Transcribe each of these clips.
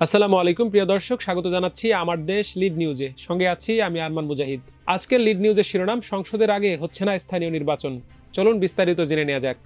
আসসালামু আলাইকুম প্রিয় দর্শক, স্বাগত জানাচ্ছি আমার দেশ লিড নিউজে। সঙ্গে আছি আমি আরমান মুজাহিদ। আজকের লিড নিউজের শিরোনাম, সংসদের আগে হচ্ছে না স্থানীয় নির্বাচন। চলুন বিস্তারিত জেনে নেওয়া যাক।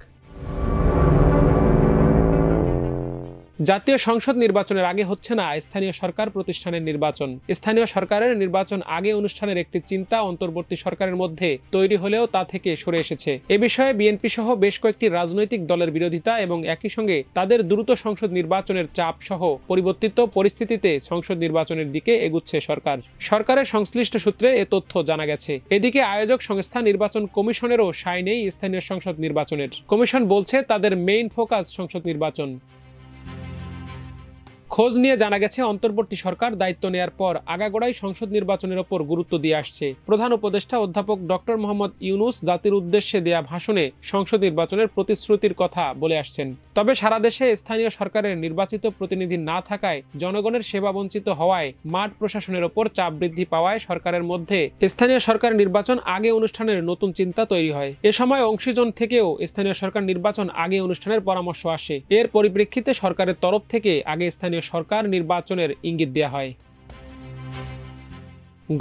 জাতীয় সংসদ নির্বাচনের আগে হচ্ছে না স্থানীয় সরকার প্রতিষ্ঠানের নির্বাচন। স্থানীয় সরকারের নির্বাচন আগে অনুষ্ঠানের একটি চিন্তা অন্তর্বর্তী সরকারের মধ্যে তৈরি হলেও তা থেকে সরে এসেছে। এ বিষয়ে বিএনপি সহ বেশ কয়েকটি রাজনৈতিক দলের বিরোধিতা এবং একই সঙ্গে তাদের দ্রুত সংসদ নির্বাচনের চাপ সহ পরিবর্তিত পরিস্থিতিতে সংসদ নির্বাচনের দিকে এগুচ্ছে সরকার। সরকারের সংশ্লিষ্ট সূত্রে এ তথ্য জানা গেছে। এদিকে আয়োজক সংস্থা নির্বাচন কমিশনেরও সায় নেই স্থানীয় সংসদ নির্বাচনের। কমিশন বলছে তাদের মেইন ফোকাস সংসদ নির্বাচন। খোঁজ নিয়ে জানা গেছে, অন্তর্বর্তী সরকার দায়িত্ব নেয়ার পর আগাগোড়াই সংসদ নির্বাচনের ওপর গুরুত্ব দিয়ে আসছে। প্রধান উপদেষ্টা অধ্যাপক ডক্টর মোহাম্মদ ইউনূস জাতির উদ্দেশ্যে দেয়া ভাষণে সংসদ নির্বাচনের প্রতিশ্রুতির কথা বলে আসছেন। তবে সারা দেশে স্থানীয় সরকারের নির্বাচিত প্রতিনিধি না থাকায়, জনগণের সেবা বঞ্চিত হওয়ায়, মাঠ প্রশাসনের ওপর চাপ বৃদ্ধি পাওয়ায় সরকারের মধ্যে স্থানীয় সরকার নির্বাচন আগে অনুষ্ঠানের নতুন চিন্তা তৈরি হয়। এ সময় অংশীজন থেকেও স্থানীয় সরকার নির্বাচন আগে অনুষ্ঠানের পরামর্শ আসে। এর পরিপ্রেক্ষিতে সরকারের তরফ থেকে আগে স্থানীয় সরকার নির্বাচনের ইঙ্গিত দেয়া হয়।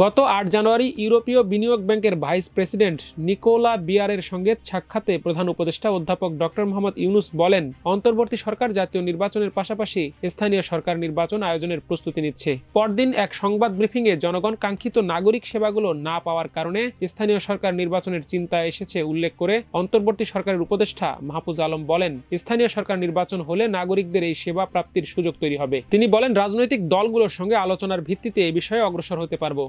গত ৮ জানুয়ারি ইউরোপীয় বিনিয়োগ ব্যাংকের ভাইস প্রেসিডেন্ট নিকোলা বিয়ারের সঙ্গে সাক্ষাতে প্রধান উপদেষ্টা অধ্যাপক ডক্টর মোহাম্মদ ইউনূস বলেন, অন্তর্বর্তী সরকার জাতীয় নির্বাচনের পাশাপাশি স্থানীয় সরকার নির্বাচন আয়োজনের প্রস্তুতি নিচ্ছে। পরদিন এক সংবাদ ব্রিফিংয়ে জনগণ কাঙ্ক্ষিত নাগরিক সেবাগুলো না পাওয়ার কারণে স্থানীয় সরকার নির্বাচনের চিন্তা এসেছে উল্লেখ করে অন্তর্বর্তী সরকারের উপদেষ্টা মাহফুজ আলম বলেন, স্থানীয় সরকার নির্বাচন হলে নাগরিকদের এই সেবা প্রাপ্তির সুযোগ তৈরি হবে। তিনি বলেন, রাজনৈতিক দলগুলোর সঙ্গে আলোচনার ভিত্তিতে এই বিষয়ে অগ্রসর হতে পারব।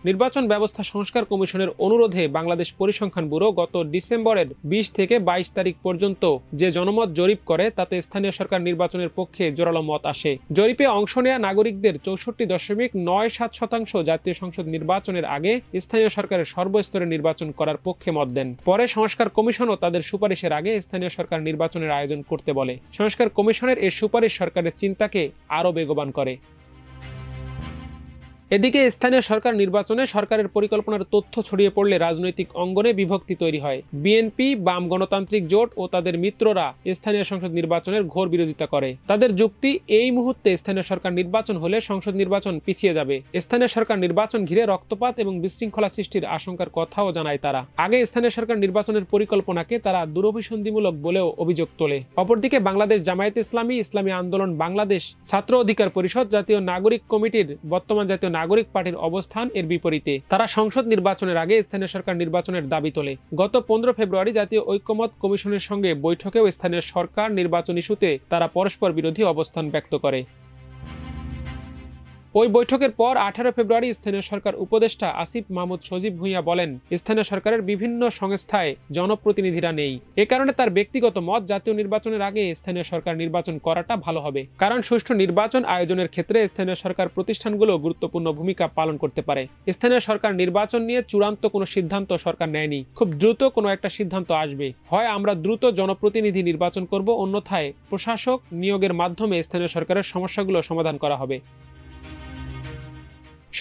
নির্বাচন ব্যবস্থা সংস্কার কমিশনের অনুরোধে বাংলাদেশ পরিসংখ্যান ব্যুরো গত ডিসেম্বরের ২০ থেকে ২২ তারিখ পর্যন্ত যে জনমত জরিপ করে তাতে স্থানীয় সরকার নির্বাচনের পক্ষে জোরালো মত আসে। জরিপে অংশ নেয়া নাগরিকদের ৬৪.৯৭% জাতীয় সংসদ নির্বাচনের আগে স্থানীয় সরকারের সর্বস্তরে নির্বাচন করার পক্ষে মত দেন। পরে সংস্কার কমিশনও তাদের সুপারিশের আগে স্থানীয় সরকার নির্বাচনের আয়োজন করতে বলে। সংস্কার কমিশনের এই সুপারিশ সরকারের চিন্তাকে আরও বেগবান করে। এদিকে স্থানীয় সরকার নির্বাচনে সরকারের পরিকল্পনার তথ্য ছড়িয়ে পড়লে রাজনৈতিক অঙ্গনে বিভক্তি তৈরি হয়। বিএনপি, বাম গণতান্ত্রিক জোট ও তাদের মিত্ররা স্থানীয় সংসদ নির্বাচনের ঘোর বিরোধিতা করে। তাদের যুক্তি, এই মুহূর্তে স্থানীয় সরকার নির্বাচন হলে সংসদ নির্বাচন পিছিয়ে যাবে। স্থানীয় সরকার নির্বাচন ঘিরে রক্তপাত এবং বিশৃঙ্খলা সৃষ্টির আশঙ্কার কথাও জানায় তারা। আগে স্থানীয় সরকার নির্বাচনের পরিকল্পনাকে তারা দুরভিসন্ধিমূলক বলেও অভিযোগ তোলে। অপরদিকে বাংলাদেশ জামায়াতে ইসলামী, ইসলামী আন্দোলন বাংলাদেশ, ছাত্র অধিকার পরিষদ, জাতীয় নাগরিক কমিটির, বর্তমান জাতীয় নাগরিক পার্টির অবস্থান এর বিপরীতে। তারা সংসদ নির্বাচনের আগে স্থানীয় সরকার নির্বাচনের দাবি তোলে। গত ১৫ ফেব্রুয়ারি জাতীয় ঐক্যমত কমিশনের সঙ্গে বৈঠকেও স্থানীয় সরকার নির্বাচন ইস্যুতে তারা পরস্পর বিরোধী অবস্থান ব্যক্ত করে। ওই বৈঠকের পর ১৮ ফেব্রুয়ারি স্থানীয় সরকার উপদেষ্টা আসিফ মাহমুদ সজীব ভূঁইয়া বলেন, স্থানীয় সরকারের বিভিন্ন সংস্থায় জনপ্রতিনিধিরা নেই। এ কারণে তার ব্যক্তিগত মত, জাতীয় নির্বাচনের আগে স্থানীয় সরকার নির্বাচন করাটা ভালো হবে। কারণ সুষ্ঠু নির্বাচন আয়োজনের ক্ষেত্রে স্থানীয় সরকার প্রতিষ্ঠানগুলো গুরুত্বপূর্ণ ভূমিকা পালন করতে পারে। স্থানীয় সরকার নির্বাচন নিয়ে চূড়ান্ত কোনো সিদ্ধান্ত সরকার নেয়নি। খুব দ্রুত কোনো একটা সিদ্ধান্ত আসবে। হয় আমরা দ্রুত জনপ্রতিনিধি নির্বাচন করব, অন্যথায় প্রশাসক নিয়োগের মাধ্যমে স্থানীয় সরকারের সমস্যাগুলো সমাধান করা হবে।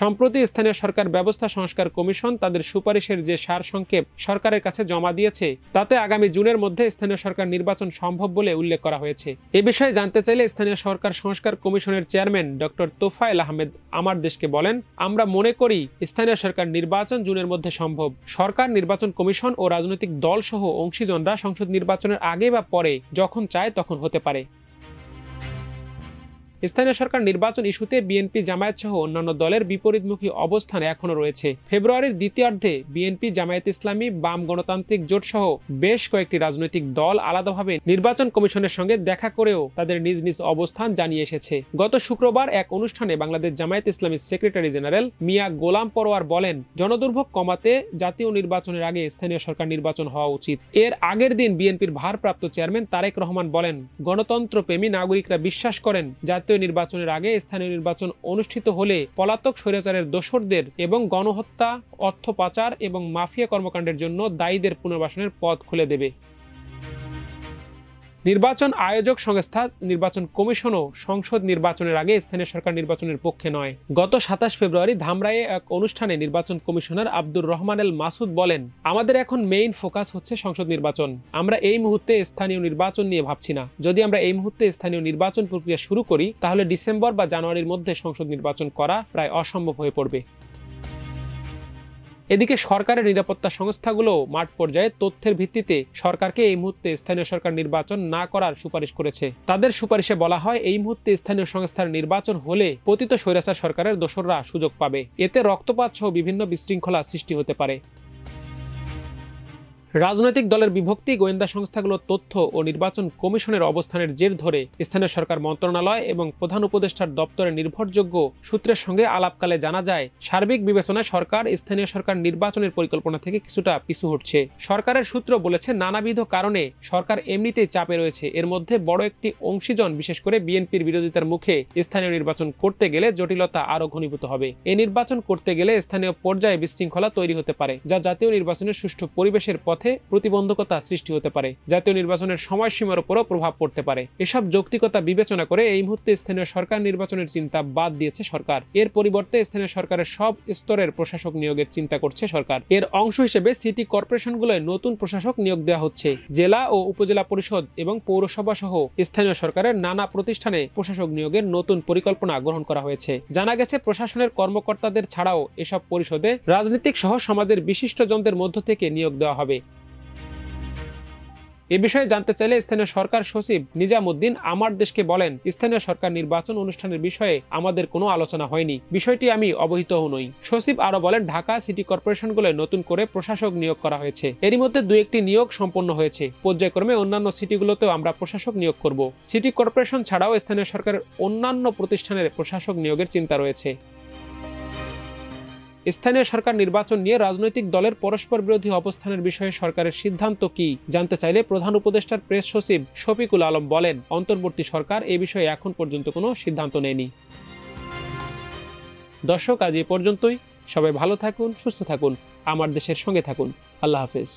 সম্প্রতি স্থানীয় সরকার ব্যবস্থা সংস্কার কমিশন তাদের সুপারিশের যে সারসংক্ষেপ সরকারের কাছে জমা দিয়েছে, তাতে আগামী জুনের মধ্যে স্থানীয় সরকার নির্বাচন সম্ভব বলে উল্লেখ করা হয়েছে। এ বিষয়ে জানতে চাইলে স্থানীয় সরকার সংস্কার কমিশনের চেয়ারম্যান ডক্টর তোফায়েল আহমেদ আমার দেশকে বলেন, আমরা মনে করি স্থানীয় সরকার নির্বাচন জুনের মধ্যে সম্ভব। সরকার, নির্বাচন কমিশন ও রাজনৈতিক দল সহ অংশীজনরা সংসদ নির্বাচনের আগে বা পরে যখন চায় তখন হতে পারে। স্থানীয় সরকার নির্বাচন ইস্যুতে বিএনপি, জামায়াত সহ অন্যান্য দলের বিপরীতমুখী অবস্থান এখনও রয়েছে। ফেব্রুয়ারির দ্বিতীয়ার্ধে বিএনপি, জামায়াত ইসলামী, বাম গণতান্ত্রিক জোট সহ বেশ কয়েকটি রাজনৈতিক দল আলাদাভাবে নির্বাচন কমিশনের সঙ্গে দেখা করেও তাদের নিজ নিজ অবস্থান জানিয়ে এসেছে। গত শুক্রবার এক অনুষ্ঠানে বাংলাদেশ জামায়াত ইসলামীর সেক্রেটারি জেনারেল মিয়া গোলাম পরোয়ার বলেন, জনদুর্ভোগ কমাতে জাতীয় নির্বাচনের আগে স্থানীয় সরকার নির্বাচন হওয়া উচিত। এর আগের দিন বিএনপির ভারপ্রাপ্ত চেয়ারম্যান তারেক রহমান বলেন, গণতন্ত্রপ্রেমী নাগরিকরা বিশ্বাস করেন জাতীয় নির্বাচনের আগে স্থানীয় নির্বাচন অনুষ্ঠিত হলে পলাতক স্বৈরাচারের দোসরদের এবং গণহত্যা, অর্থ পাচার এবং মাফিয়া কর্মকাণ্ডের জন্য দায়ীদের পুনর্বাসনের পথ খুলে দেবে। নির্বাচন আয়োজক সংস্থা নির্বাচন কমিশনও সংসদ নির্বাচনের আগে স্থানীয় সরকার নির্বাচনের পক্ষে নয়। গত ২৭ ফেব্রুয়ারি ধামরাইয়ে এক অনুষ্ঠানে নির্বাচন কমিশনার আব্দুর রহমান এল মাসুদ বলেন, আমাদের এখন মেইন ফোকাস হচ্ছে সংসদ নির্বাচন। আমরা এই মুহূর্তে স্থানীয় নির্বাচন নিয়ে ভাবছি না। যদি আমরা এই মুহূর্তে স্থানীয় নির্বাচন প্রক্রিয়া শুরু করি তাহলে ডিসেম্বর বা জানুয়ারির মধ্যে সংসদ নির্বাচন করা প্রায় অসম্ভব হয়ে পড়বে। এদিকে সরকারের নিরাপত্তা সংস্থাগুলো মাঠ পর্যায়ে তথ্যের ভিত্তিতে সরকারকে এই মুহূর্তে স্থানীয় সরকার নির্বাচন না করার সুপারিশ করেছে। তাদের সুপারিশে বলা হয়, এই মুহূর্তে স্থানীয় সংস্থার নির্বাচন হলে পতিত স্বৈরাচার সরকারের দোসররা সুযোগ পাবে। এতে রক্তপাত সহ বিভিন্ন বিশৃঙ্খলা সৃষ্টি হতে পারে। রাজনৈতিক দলের বিভক্তি, গোয়েন্দা সংস্থাগুলোর তথ্য ও নির্বাচন কমিশনের অবস্থানের জের ধরে স্থানীয় সরকার মন্ত্রণালয় এবং প্রধান উপদেষ্টার দপ্তরের নির্ভরযোগ্য সূত্রের সঙ্গে আলাপকালে জানা যায়, সার্বিক বিবেচনায় সরকার স্থানীয় সরকার নির্বাচনের পরিকল্পনা থেকে কিছুটা পিছু হটছে। সরকারের সূত্র বলেছে, নানাবিধ কারণে সরকার এমনিতেই চাপে রয়েছে। এর মধ্যে বড় একটি অংশীজন, বিশেষ করে বিএনপির বিরোধিতার মুখে স্থানীয় নির্বাচন করতে গেলে জটিলতা আরও ঘনীভূত হবে। এই নির্বাচন করতে গেলে স্থানীয় পর্যায়ে বিশৃঙ্খলা তৈরি হতে পারে, যা জাতীয় নির্বাচনের সুষ্ঠু পরিবেশের পথে প্রতিবন্ধকতা সৃষ্টি হতে পারে। জাতীয় নির্বাচনের সময়সীমার উপরও প্রভাব পড়তে পারে। এসব যৌক্তিকতা বিবেচনা করে এই মুহূর্তে স্থানীয় সরকার নির্বাচনের চিন্তা বাদ দিয়েছে সরকার। এর পরিবর্তে স্থানীয় সরকারের সব স্তরের প্রশাসক নিয়োগের চিন্তা করছে সরকার। এর অংশ হিসেবে সিটি কর্পোরেশনগুলোয় নতুন প্রশাসক নিয়োগ দেওয়া হচ্ছে। জেলা ও উপজেলা পরিষদ এবং পৌরসভা সহ স্থানীয় সরকারের নানা প্রতিষ্ঠানে প্রশাসক নিয়োগের নতুন পরিকল্পনা গ্রহণ করা হয়েছে। জানা গেছে, প্রশাসনের কর্মকর্তাদের ছাড়াও এসব পরিষদে রাজনীতিক সহ সমাজের বিশিষ্টজনদের মধ্য থেকে নিয়োগ দেওয়া হবে। এ বিষয়ে জানতে চাইলে স্থানীয় সরকার সচিব নিজামুদ্দিন আমার দেশকে বলেন, স্থানীয় সরকার নির্বাচন অনুষ্ঠানের বিষয়ে আমাদের কোনো আলোচনা হয়নি। বিষয়টি আমি অবহিতও নই। সচিব আরো বলেন, ঢাকা সিটি কর্পোরেশনগুলোয় নতুন করে প্রশাসক নিয়োগ করা হয়েছে। এরই মধ্যে ২-১টি নিয়োগ সম্পন্ন হয়েছে। পর্যায়ক্রমে অন্যান্য সিটিগুলোতেও আমরা প্রশাসক নিয়োগ করব। সিটি কর্পোরেশন ছাড়াও স্থানীয় সরকারের অন্যান্য প্রতিষ্ঠানের প্রশাসক নিয়োগের চিন্তা রয়েছে। স্থানীয় সরকার নির্বাচন নিয়ে রাজনৈতিক দলের পরস্পর বিরোধী অবস্থানের বিষয়ে সরকারের সিদ্ধান্ত কি জানতে চাইলে প্রধান উপদেষ্টার প্রেস সচিব শফিকুল আলম বলেন, অন্তর্বর্তী সরকার এ বিষয়ে এখন পর্যন্ত কোনো সিদ্ধান্ত নেয়নি। দর্শক, আজ এ পর্যন্তই। সবাই ভালো থাকুন, সুস্থ থাকুন, আমার দেশের সঙ্গে থাকুন। আল্লাহ হাফেজ।